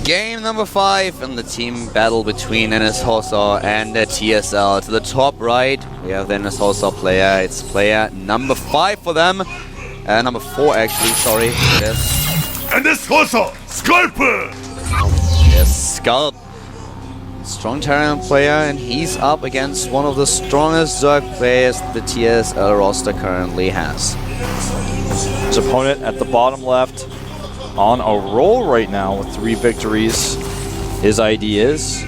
Game number 5 in the team battle between NS and TSL. To the top right, we have the NS player. It's player number 5 for them. Number 4 actually, sorry. Yes. NS Sculper! Yes, Sculp. Strong Terran player, and he's up against one of the strongest Zerg players the TSL roster currently has. His opponent at the bottom left on a roll right now with 3 victories. His ID is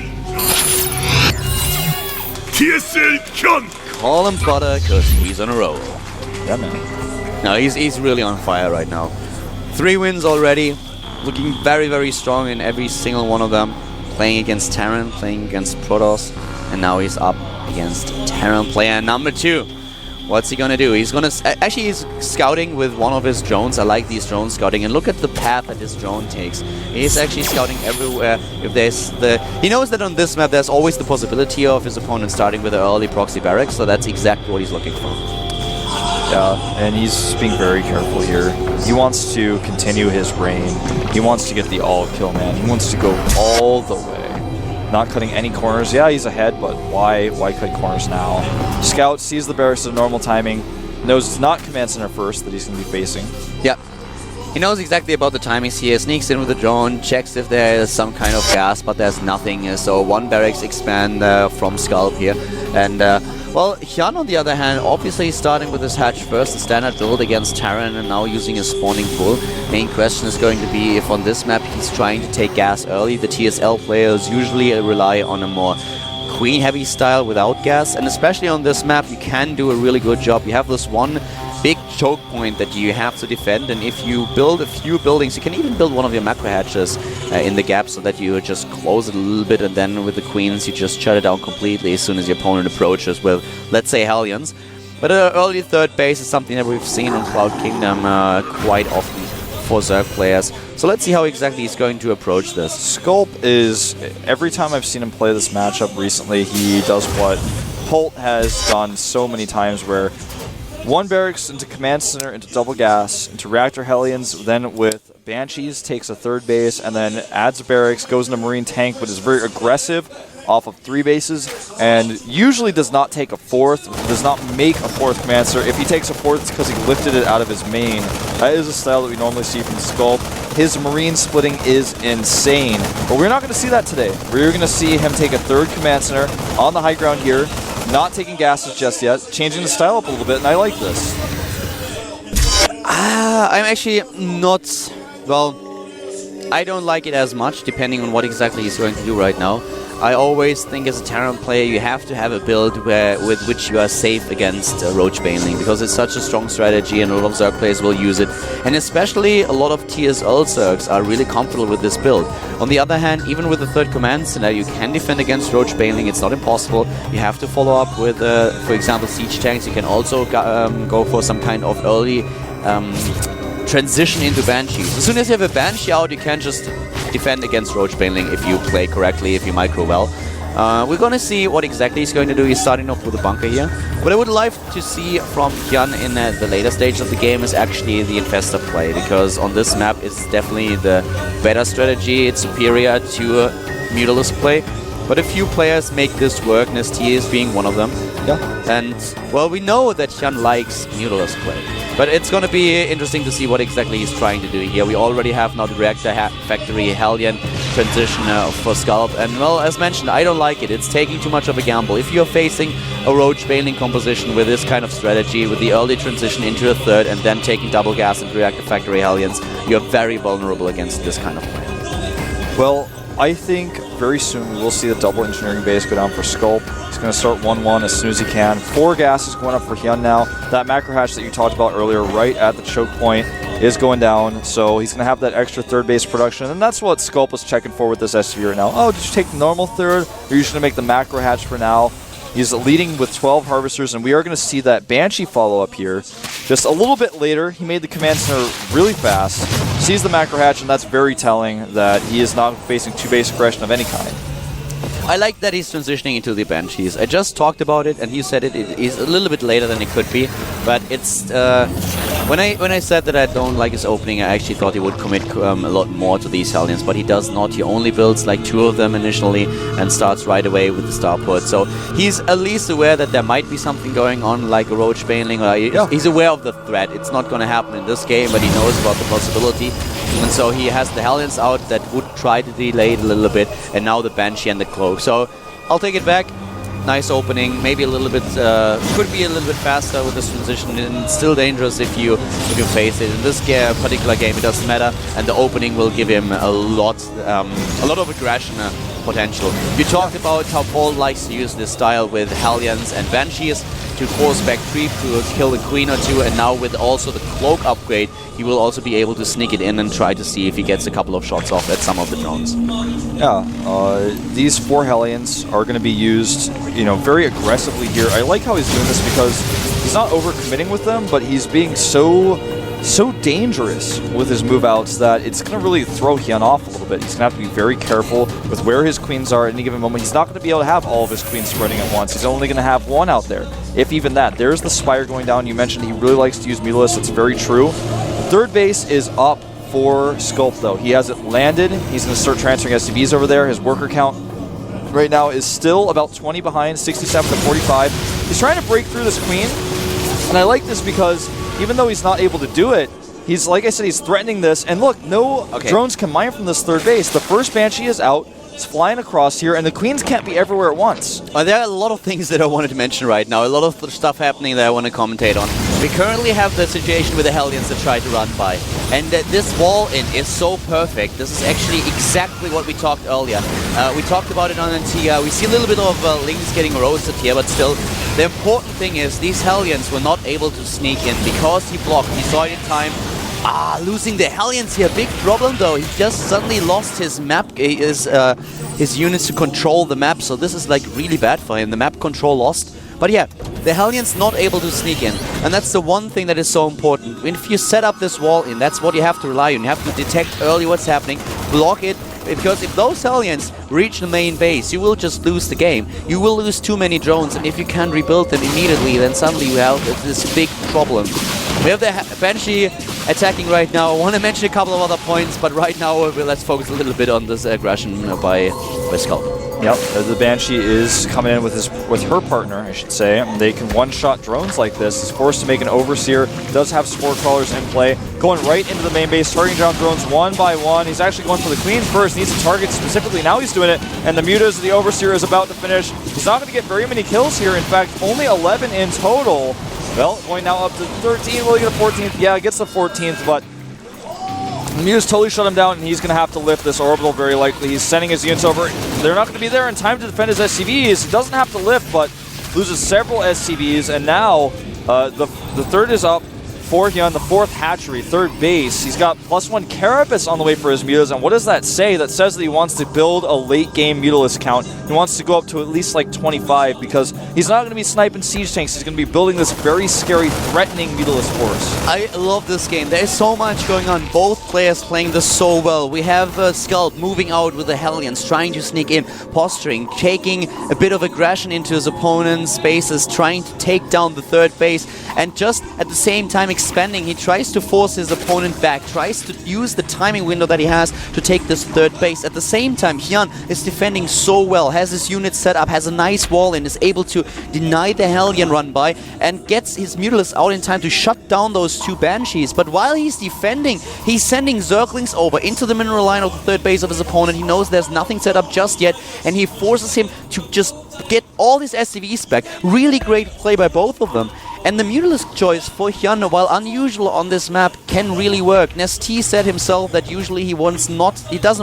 TSL Kyun! Call him butter, because he's on a roll. Yeah, man. No, he's really on fire right now. 3 wins already, looking very, very strong in every single one of them. Playing against Terran, playing against Protoss, and now he's up against Terran player number 2. What's he gonna do? He's gonna actually he's scouting with one of his drones. I like these drone scouting, and look at the path that his drone takes. He's actually scouting everywhere. If there's he knows that on this map there's always the possibility of his opponent starting with an early proxy barracks, so that's exactly what he's looking for. Yeah, and he's being very careful here. He wants to continue his reign. He wants to get the all-kill, man. He wants to go all the way. Not cutting any corners. Yeah, he's ahead, but why cut corners now? Scout sees the barracks at normal timing. Knows it's not Command Center first that he's going to be facing. Yeah. He knows exactly about the timings here. Sneaks in with the drone, checks if there is some kind of gas, but there's nothing. So 1 barracks expand from Sculp here. And well, Hyun on the other hand, obviously starting with his hatch first, the standard build against Terran, and now using his spawning pool. Main question is going to be if on this map he's trying to take gas early. The TSL players usually rely on a more queen heavy style without gas, and especially on this map you can do a really good job. You have this one big choke point that you have to defend, and if you build a few buildings, you can even build one of your macro hatches in the gap so that you just close it a little bit, and then with the queens you just shut it down completely as soon as your opponent approaches with, let's say, Hellions. But an early third base is something that we've seen on Cloud Kingdom quite often for Zerg players. So let's see how exactly he's going to approach this. Sculp is, every time I've seen him play this matchup recently, he does what Holt has done so many times, where 1 barracks into Command Center, into double gas, into Reactor Hellions, then with Banshees takes a 3rd base, and then adds a barracks, goes into Marine Tank, but is very aggressive off of 3 bases, and usually does not take a 4th, does not make a 4th Command Center. If he takes a 4th, it's because he lifted it out of his main. That is a style that we normally see from Sculp. His Marine splitting is insane, but we're not going to see that today. We're going to see him take a 3rd Command Center on the high ground here, not taking gases just yet, changing the style up a little bit, and I like this. I'm actually not, well, I don't like it as much, depending on what exactly he's going to do right now. I always think as a Terran player you have to have a build with which you are safe against Roach Baneling, because it's such a strong strategy and a lot of Zerg players will use it. And especially a lot of TSL Zergs are really comfortable with this build. On the other hand, even with the 3rd Command Center, you can defend against Roach Baneling. It's not impossible. You have to follow up with, for example, siege tanks. You can also go for some kind of early transition into Banshees. As soon as you have a Banshee out, you can just defend against Roach Baneling if you play correctly, if you micro well. We're gonna see what exactly he's going to do. He's starting off with a bunker here. What I would like to see from Hyun in the later stage of the game is actually the Infestor play, because on this map it's definitely the better strategy. It's superior to Mutalisk play. But a few players make this work, Nestie is being one of them. Yeah. And, well, we know that Hyun likes Mutalisk play. But it's going to be interesting to see what exactly he's trying to do here. We already have now the Reactor Factory Hellion transition for Sculp. And, well, as mentioned, I don't like it. It's taking too much of a gamble. If you're facing a Roach Baneling composition with this kind of strategy, with the early transition into a 3rd and then taking double gas and Reactor Factory Hellions, you're very vulnerable against this kind of play. Well, I think very soon we will see the double engineering base go down for Sculp. He's going to start 1-1 as soon as he can. 4 gases going up for Hyun now. That macro hatch that you talked about earlier, right at the choke point, is going down. So he's going to have that extra 3rd base production. And that's what Sculp was checking for with this SV right now. Oh, did you take the normal 3rd? Or are you just going to make the macro hatch for now? He's leading with 12 Harvesters, and we are going to see that Banshee follow-up here. Just a little bit later, he made the Command Center really fast, sees the macro hatch, and that's very telling that he is not facing 2-base aggression of any kind. I like that he's transitioning into the Banshees. I just talked about it, and he said it is a little bit later than it could be, but it's When I said that I don't like his opening, I actually thought he would commit a lot more to these Hellions, but he does not. He only builds like 2 of them initially and starts right away with the star put. So he's at least aware that there might be something going on, like a roach baneling. He's aware of the threat. It's not going to happen in this game, but he knows about the possibility. And so he has the Hellions out that would try to delay it a little bit, and now the Banshee and the Cloak. So I'll take it back. Nice opening, maybe a little bit, could be a little bit faster with this transition, and still dangerous if you face it. In this particular game, it doesn't matter, and the opening will give him a lot of aggression potential. You talked about how Paul likes to use this style with Hellions and Banshees to force back creep to kill a queen or two, and now with also the Cloak upgrade, he will also be able to sneak it in and try to see if he gets a couple of shots off at some of the drones. Yeah, these 4 Hellions are going to be used, very aggressively here. I like how he's doing this because he's not overcommitting with them, but he's being so dangerous with his move outs that it's going to really throw Hyun off a little bit. He's going to have to be very careful with where his queens are at any given moment. He's not going to be able to have all of his queens spreading at once. He's only going to have 1 out there, if even that. There's the Spire going down. You mentioned he really likes to use Mutalisk. That's very true. Third base is up for Sculpt, though. He has it landed. He's going to start transferring SCVs over there. His worker count right now is still about 20 behind, 67 to 45. He's trying to break through this queen, and I like this because even though he's not able to do it, he's, like I said, he's threatening this. And look, no drones can mine from this third base. The first Banshee is out. It's flying across here, and the queens can't be everywhere at once. There are a lot of things that I wanted to mention right now. A lot of stuff happening that I want to commentate on. We currently have the situation with the Hellions that try to run by. And this wall-in is so perfect. This is actually exactly what we talked earlier. We talked about it on Antigua. We see a little bit of Lings getting roasted here, but still, the important thing is these Hellions were not able to sneak in because he blocked. He saw it in time. Losing the Hellions here. Big problem though. He just suddenly lost his map, his units to control the map. So this is like really bad for him. The map control lost. But yeah, the Hellions not able to sneak in. And that's the one thing that is so important. If you set up this wall in, that's what you have to rely on. You have to detect early what's happening, block it. Because if those Hellions reach the main base, you will just lose the game. You will lose too many drones, and if you can't rebuild them immediately, then suddenly you have this big problem. We have the Banshee attacking right now. I want to mention a couple of other points, but right now let's focus a little bit on this aggression by Skull. Yep, the Banshee is coming in with her partner, I should say. They can one-shot drones like this. He's forced to make an Overseer. Does have Spore Crawlers in play. Going right into the main base, targeting down drones one by one. He's actually going for the Queen first. Needs to target specifically. Now he's doing it. And the Mutas, the Overseer, is about to finish. He's not going to get very many kills here. In fact, only 11 in total. Well, going now up to 13. Will he get a 14th? Yeah, gets the 14th, but the Mutas totally shut him down, and he's going to have to lift this orbital very likely. He's sending his units over. They're not going to be there in time to defend his SCVs. He doesn't have to lift, but loses several SCVs, and now the third is up for Hyun, the 4th hatchery, 3rd base. He's got +1 Carapace on the way for his Mutas, and what does that say? That says that he wants to build a late-game Mutalisk count. He wants to go up to at least like 25, because he's not going to be sniping siege tanks. He's going to be building this very scary, threatening Mutalisk force. I love this game. There is so much going on. Both players playing this so well. We have Skuld moving out with the Hellions, trying to sneak in, posturing, taking a bit of aggression into his opponent's bases, trying to take down the 3rd base, and just at the same time expanding. He tries to force his opponent back, tries to use the timing window that he has to take this 3rd base. At the same time, Hyun is defending so well, has his units set up, has a nice wall in, is able to deny the Hellion run by, and gets his Mutalisk out in time to shut down those 2 Banshees. But while he's defending, he's sending Zerglings over into the mineral line of the 3rd base of his opponent. He knows there's nothing set up just yet, and he forces him to just get all his SCVs back. Really great play by both of them. And the Mutalisk choice for Hyun, while unusual on this map, can really work. Nesty said himself that usually he doesn't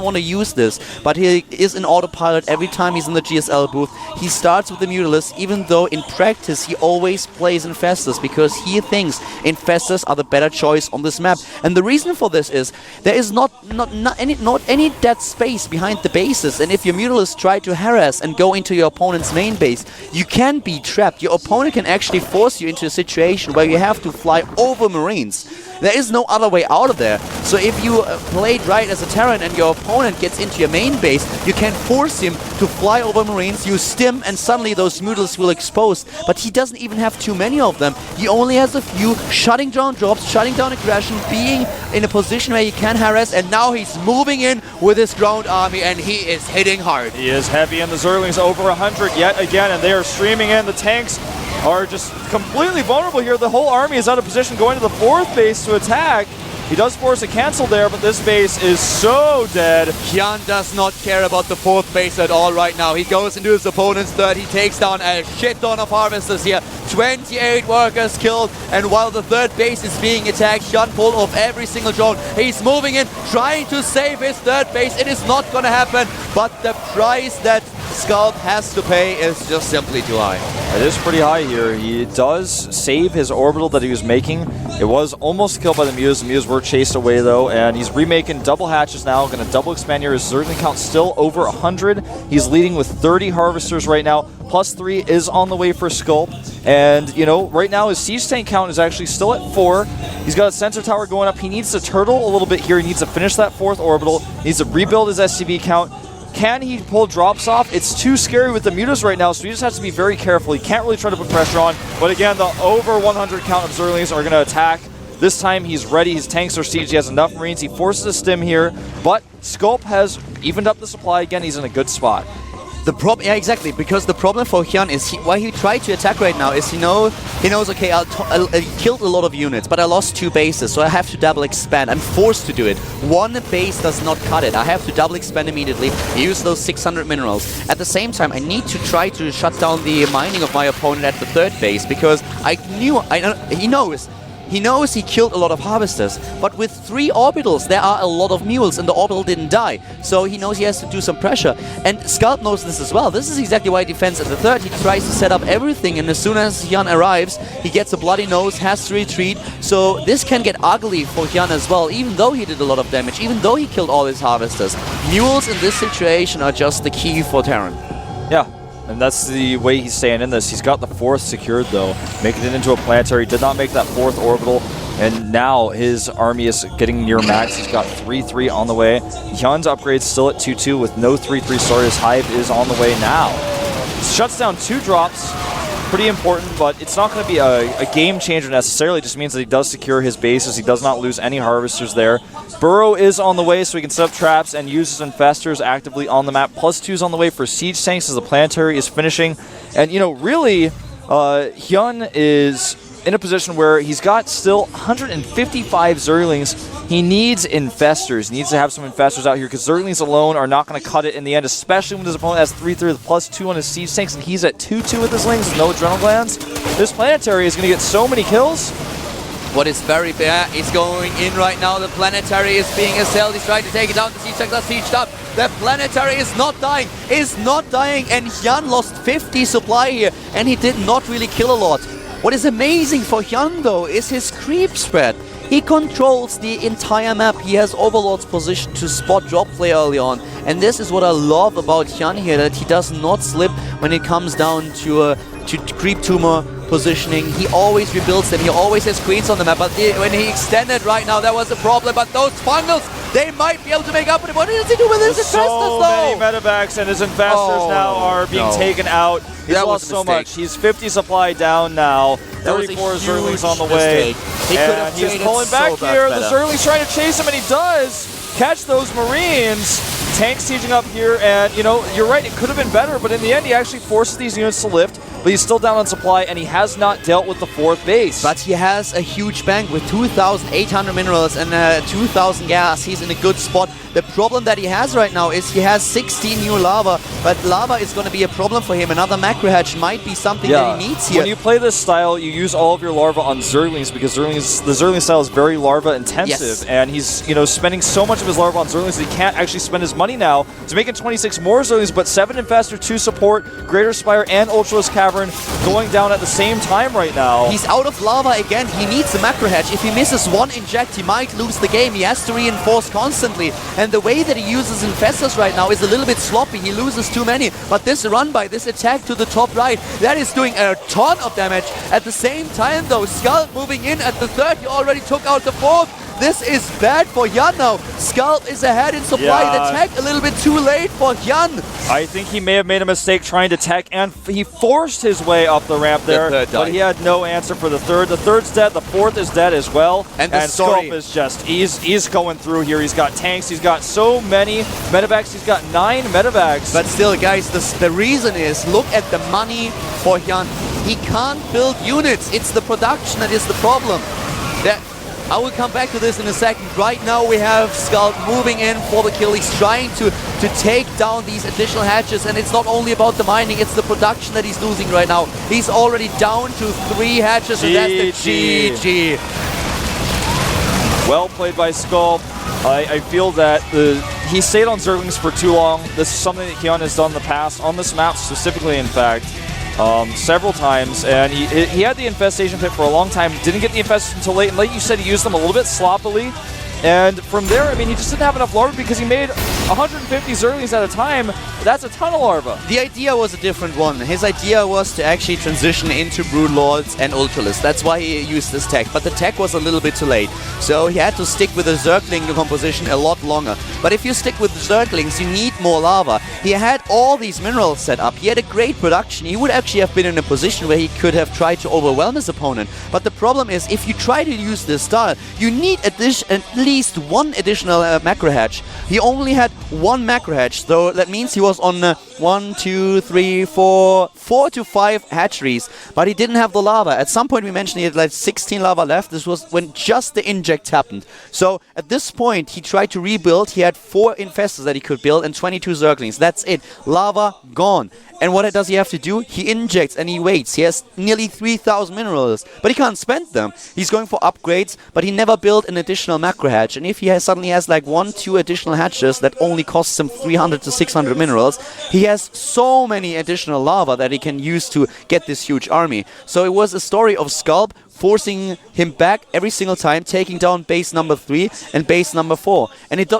want to use this, but he is in autopilot every time he's in the GSL booth. He starts with the Mutalisk, even though in practice he always plays Infestors, because he thinks Infestors are the better choice on this map. And the reason for this is there is not any dead space behind the bases, and if your Mutalisk try to harass and go into your opponent's main base, you can be trapped. Your opponent can actually force you into a situation where you have to fly over Marines. There is no other way out of there. So if you played right as a Terran and your opponent gets into your main base, you can force him to fly over Marines, use stim, and suddenly those noodles will expose. But he doesn't even have too many of them. He only has a few, shutting down drops, shutting down aggression, being in a position where he can harass, and now he's moving in with his ground army, and he is hitting hard. He is heavy, and the Zerlings over 100 yet again, and they are streaming in. The tanks are just completely vulnerable here. The whole army is out of position going to the 4th base to attack. He does force a cancel there, but this base is so dead. Hyun does not care about the 4th base at all right now. He goes into his opponent's 3rd. He takes down a shit ton of harvesters here. 28 workers killed, and while the 3rd base is being attacked, Hyun pulled off every single drone. He's moving in, trying to save his 3rd base. It is not gonna happen, but the price that Scalp has to pay is just simply too high. It is pretty high here. He does save his orbital that he was making. It was almost killed by the Muse. The Muse were chased away though, and he's remaking double hatches now. Going to double expand here. His Zergling count still over 100. He's leading with 30 harvesters right now. +3 is on the way for Sculpt. And, you know, right now his siege tank count is actually still at 4. He's got a sensor tower going up. He needs to turtle a little bit here. He needs to finish that 4th orbital. He needs to rebuild his SCV count. Can he pull drops off? It's too scary with the Mutas right now, so he just has to be very careful. He can't really try to put pressure on. But again, the over 100 count of Zerlings are going to attack. This time he's ready. His tanks are sieged. He has enough Marines. He forces a stim here. But Sculpt has evened up the supply again. He's in a good spot. The problem, yeah, exactly, because the problem for Hyun is why he tried to attack right now is he knows, okay, I killed a lot of units, but I lost 2 bases, so I have to double expand. I'm forced to do it. 1 base does not cut it. I have to double expand immediately, use those 600 minerals. At the same time, I need to try to shut down the mining of my opponent at the 3rd base, because he knows he killed a lot of harvesters, but with 3 orbitals, there are a lot of mules, and the orbital didn't die. So he knows he has to do some pressure. And Sculpt knows this as well. This is exactly why he defends at the 3rd. He tries to set up everything, and as soon as Hyun arrives, he gets a bloody nose, has to retreat. So this can get ugly for Hyun as well, even though he did a lot of damage, even though he killed all his harvesters. Mules in this situation are just the key for Terran. Yeah. And that's the way he's staying in this. He's got the 4th secured, though, making it into a planetary. Did not make that 4th orbital, and now his army is getting near max. He's got 3-3 on the way. Hyun's upgrade's still at 2-2 with no 3-3 story. His Hive is on the way now. Shuts down 2 drops. Pretty important, but it's not going to be a game changer necessarily. It just means that he does secure his bases. He does not lose any harvesters there. Burrow is on the way, so he can set up traps and use his infestors actively on the map. +2's on the way for siege tanks as the planetary is finishing. And, you know, really, Hyun is in a position where he's got still 155 Zerlings. He needs infestors. He needs to have some infestors out here because Zerlings alone are not going to cut it in the end, especially when his opponent has 3-3 with +2 on his siege tanks, and he's at 2-2 with his lings with no adrenal glands. This planetary is going to get so many kills. What is very bad is going in right now. The planetary is being assailed. He's trying to take it down. The siege tanks are sieged up. The planetary is not dying. And Hyun lost 50 supply here, and he did not really kill a lot. What is amazing for Hyun, though, is his creep spread. He controls the entire map. He has Overlord's position to spot drop play early on. And this is what I love about Hyun here, that he does not slip when it comes down to creep tumor positioning. He always rebuilds them. He always has queens on the map. But when he extended right now, that was a problem. But those funnels, they might be able to make up for it. What does he do with his infestors, though? So many medevacs, and his infestors now are being taken out. He's lost so much. He's 50 supply down now. 34 Zerlings on the way. And he's pulling back here. The Zerling's trying to chase him, and he does catch those Marines. Tank sieging up here, and, you know, you're right, it could have been better, but in the end, he actually forces these units to lift, but he's still down on supply, and he has not dealt with the 4th base. But he has a huge bank with 2,800 minerals and 2,000 gas. He's in a good spot. The problem that he has right now is he has 16 new lava, but lava is going to be a problem for him. Another macro hatch might be something that he needs here. When you play this style, you use all of your larva on Zerlings because the Zerling style is very larva intensive, and he's, you know, spending so much of his larva on Zerlings that he can't actually spend his money now. He's making 26 more Zerlings, but 7 infestor, 2 support, Greater Spire, and Ultralisk Cavern. Cavern going down at the same time right now. He's out of lava again. He needs a macro hedge. If he misses one inject, he might lose the game. He has to reinforce constantly. And the way that he uses Infestors right now is a little bit sloppy. He loses too many. But this run by, this attack to the top right, that is doing a ton of damage. At the same time though, Scalp moving in at the third. He already took out the fourth. This is bad for Hyun now. Scalp is ahead in supply. Yeah. The tech a little bit too late for Hyun. I think he may have made a mistake trying to tech, and he forced his way up the ramp there, but he had no answer for the third. The third's dead, the fourth is dead as well, and Scalp is just, he's going through here. He's got tanks, he's got so many medevacs, he's got 9 medevacs. But still, guys, the reason is, look at the money for Hyun. He can't build units. It's the production that is the problem. I will come back to this in a second. Right now we have Scalp moving in for the kill. He's trying to take down these additional hatches, and it's not only about the mining, it's the production that he's losing right now. He's already down to 3 hatches, and that's the GG. Well played by Scalp. I feel that he stayed on Zerglings for too long. This is something that Hyun has done in the past, on this map specifically, in fact. Several times, and he had the Infestation Pit for a long time, didn't get the Infestation until late, and like you said, he used them a little bit sloppily, and from there, I mean, he just didn't have enough larvae because he made 150 Zerglings at a time. That's a ton of larvae. The idea was a different one. His idea was to actually transition into Broodlords and Ultralisk. That's why he used this tech, but the tech was a little bit too late. So he had to stick with the Zergling composition a lot longer. But if you stick with the Zerglings, you need more lava. He had all these minerals set up. He had a great production. He would actually have been in a position where he could have tried to overwhelm his opponent. But the problem is, if you try to use this style, you need at least one additional macro hatch. He only had 1 macro hatch, so that means he was on 4 to 5 hatcheries, but he didn't have the lava. At some point we mentioned he had like 16 lava left. This was when just the inject happened. So at this point he tried to rebuild. He had 4 infestors that he could build and 22 Zerglings. That's it. Lava gone. And what does he have to do? He injects and he waits. He has nearly 3,000 minerals, but he can't spend them. He's going for upgrades, but he never built an additional macro hatch. And if he suddenly has like 1-2 additional hatches that only costs him 300 to 600 minerals, he has so many additional lava that he can use to get this huge army. So it was a story of Scalp forcing him back every single time, taking down base number 3 and base number 4. And it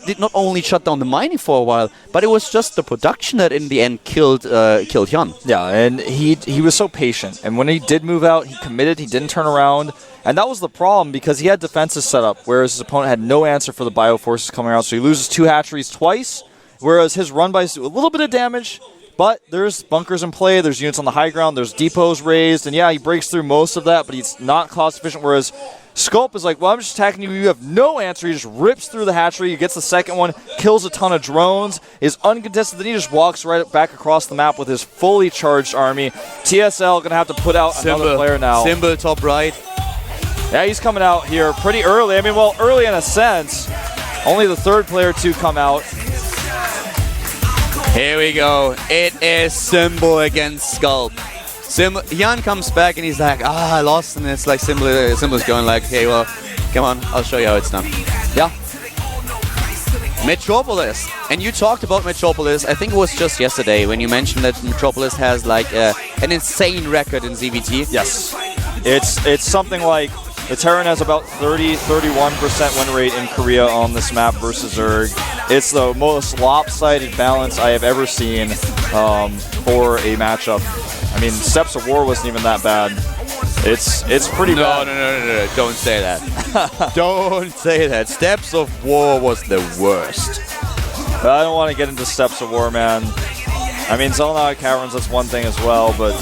did not only shut down the mining for a while, but it was just the production that in the end killed Hyun. Yeah, and he was so patient. And when he did move out, he committed, he didn't turn around. And that was the problem, because he had defenses set up, whereas his opponent had no answer for the bioforces coming out. So he loses 2 hatcheries twice, whereas his run bys do a little bit of damage. But there's bunkers in play, there's units on the high ground, there's depots raised, and yeah, he breaks through most of that, but he's not cost efficient, whereas Scalp is like, well, I'm just attacking you, you have no answer. He just rips through the hatchery, he gets the second one, kills a ton of drones, is uncontested, then he just walks right back across the map with his fully charged army. TSL going to have to put out another player now. Symbol top right. Yeah, he's coming out here pretty early. I mean, well, early in a sense. Only the 3rd player to come out. Here we go. It is Symbol against Scalp. Hyun comes back and he's like, I lost, and it's like Symbol's going like, hey, well, come on, I'll show you how it's done. Yeah. Metropolis. And you talked about Metropolis, I think it was just yesterday when you mentioned that Metropolis has like an insane record in ZVT. Yes. It's something like the Terran has about 30-31% win rate in Korea on this map versus Zerg. It's the most lopsided balance I have ever seen for a matchup. I mean, Steps of War wasn't even that bad. It's pretty bad. No, don't say that. Don't say that. Steps of War was the worst. I don't want to get into Steps of War, man. I mean, Zelnautic Caverns, that's one thing as well, but...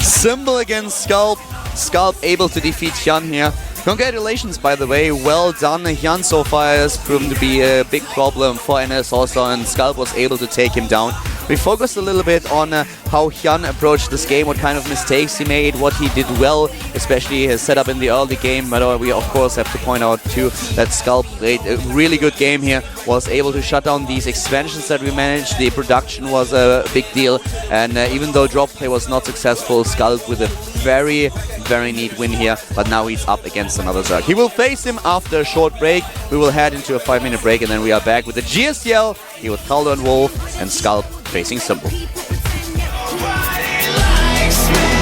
Symbol against Scalp. Scalp able to defeat Hyun here. Congratulations, by the way. Well done. Hyun so far has proven to be a big problem for NS also, and Scalp was able to take him down. We focused a little bit on how Hyun approached this game, what kind of mistakes he made, what he did well, especially his setup in the early game. But we of course have to point out too that Scalp played a really good game here, was able to shut down these expansions that we managed. The production was a big deal, and even though drop play was not successful, Scalp with a very, very neat win here. But now he's up against another Zerg. He will face him after a short break. We will head into a 5-minute break, and then we are back with the GSTL here with Calder and Wolf and Scalp facing Symbol. Match3